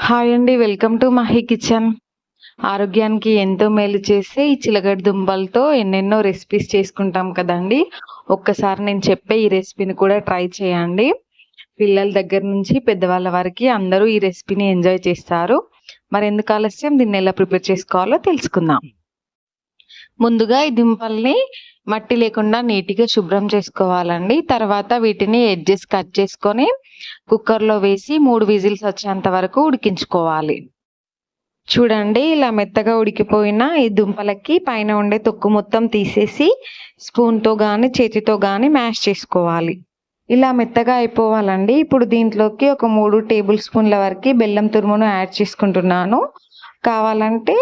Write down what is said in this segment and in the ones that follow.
Hi అండి, welcome to Mahi kitchen. ఆరోగ్యానికి ఎంతో మేలు చేసే ఈ చిలగడ దుంపలతో ఎన్నెన్నో రెసిపీస్ చేసుకుంటాం కదండి. ఒక్కసారి నేను చెప్పే ఈ రెసిపీని కూడా ట్రై చేయండి. పిల్లల దగ్గర నుంచి పెద్దవాళ్ళ వరకు అందరూ ఈ రెసిపీని ఎంజాయ్ చేస్తారు. మరి ఎందుకు ఆలస్యం, దీన్ని ఎలా ప్రిపేర్ చేసుకోవాలో తెలుసుకుందాం. ముందుగా ఈ దుంపల్ని మట్టి లేకుండా నీట్గా శుభ్రం చేసుకోవాలండి. తర్వాత వీటిని ఎడ్జెస్ కట్ చేసుకొని కుక్కర్లో వేసి 3 విజిల్స్ వచ్చేంత వరకు ఉడికించుకోవాలి. చూడండి, ఇలా మెత్తగా ఉడికిపోయిన ఈ దుంపలకి పైన ఉండే తొక్కు మొత్తం తీసేసి స్పూన్తో కానీ చేతితో కానీ మ్యాష్ చేసుకోవాలి. ఇలా మెత్తగా అయిపోవాలండి. ఇప్పుడు దీంట్లోకి ఒక 3 టేబుల్ స్పూన్ల వరకు బెల్లం తురుమును యాడ్ చేసుకుంటున్నాను. కావాలంటే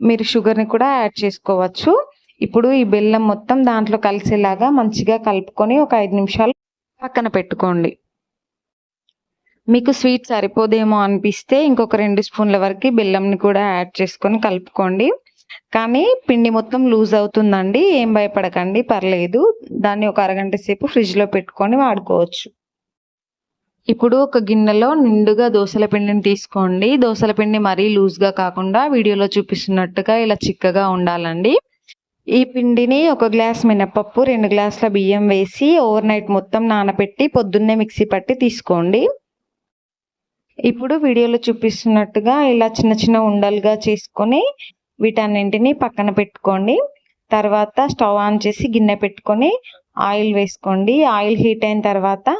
మీరు షుగర్ని కూడా యాడ్ చేసుకోవచ్చు. ఇప్పుడు ఈ బెల్లం మొత్తం దాంట్లో కలిసేలాగా మంచిగా కలుపుకొని ఒక 5 నిమిషాలు పక్కన పెట్టుకోండి. మీకు స్వీట్ సరిపోదేమో అనిపిస్తే ఇంకొక 2 స్పూన్ల వరకు బెల్లంని కూడా యాడ్ చేసుకొని కలుపుకోండి. కానీ పిండి మొత్తం లూజ్ అవుతుందండి, ఏం భయపడకండి, పర్లేదు. దాన్ని ఒక అరగంట సేపు ఫ్రిడ్జ్లో పెట్టుకొని వాడుకోవచ్చు. ఇప్పుడు ఒక గిన్నెలో నిండుగా దోసల పిండిని తీసుకోండి. దోసల పిండి మరీ లూజ్గా కాకుండా వీడియోలో చూపిస్తున్నట్టుగా ఇలా చిక్కగా ఉండాలండి. ఈ పిండిని 1 గ్లాస్ మినపప్పు, 2 గ్లాసుల బియ్యం వేసి ఓవర్ నైట్ మొత్తం నానబెట్టి పొద్దున్నే మిక్సీ పట్టి తీసుకోండి. ఇప్పుడు వీడియోలో చూపిస్తున్నట్టుగా ఇలా చిన్న చిన్న ఉండలుగా చేసుకొని వీటన్నింటినీ పక్కన పెట్టుకోండి. తర్వాత స్టవ్ ఆన్ చేసి గిన్నె పెట్టుకొని ఆయిల్ వేసుకోండి. ఆయిల్ హీట్ అయిన తర్వాత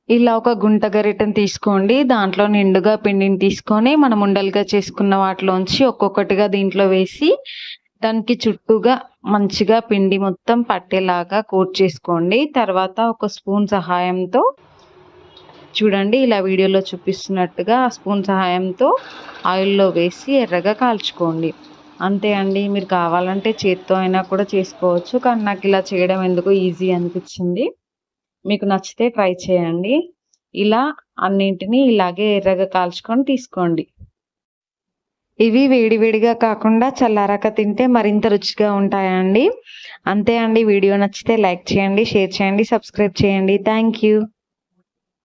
ఇలా ఒక గుంట గరిటెని తీసుకోండి. దాంట్లో నిండుగా పిండిని తీసుకొని మనం ఉండలుగా చేసుకున్న వాటిలోంచి ఒక్కొక్కటిగా దీంట్లో వేసి దానికి చుట్టూగా మంచిగా పిండి మొత్తం పట్టేలాగా కోట్ చేసుకోండి. తర్వాత ఒక స్పూన్ సహాయంతో చూడండి, ఇలా వీడియోలో చూపిస్తున్నట్టుగా స్పూన్ సహాయంతో ఆయిల్లో వేసి ఎర్రగా కాల్చుకోండి. అంతే అండి. మీరు కావాలంటే చేత్తో అయినా కూడా చేసుకోవచ్చు, కానీ నాకు ఇలా చేయడం ఎందుకో ఈజీ అనిపించింది. మీకు నచ్చితే ట్రై చేయండి. ఇలా అన్నింటినీ ఇలాగే ఎర్రగా కాల్చుకొని తీసుకోండి. ఇవి వేడివేడిగా కాకుండా చల్లారాక తింటే మరింత రుచిగా ఉంటాయండి. అంతే అండి. వీడియో నచ్చితే లైక్ చేయండి, షేర్ చేయండి, సబ్స్క్రైబ్ చేయండి. Thank you.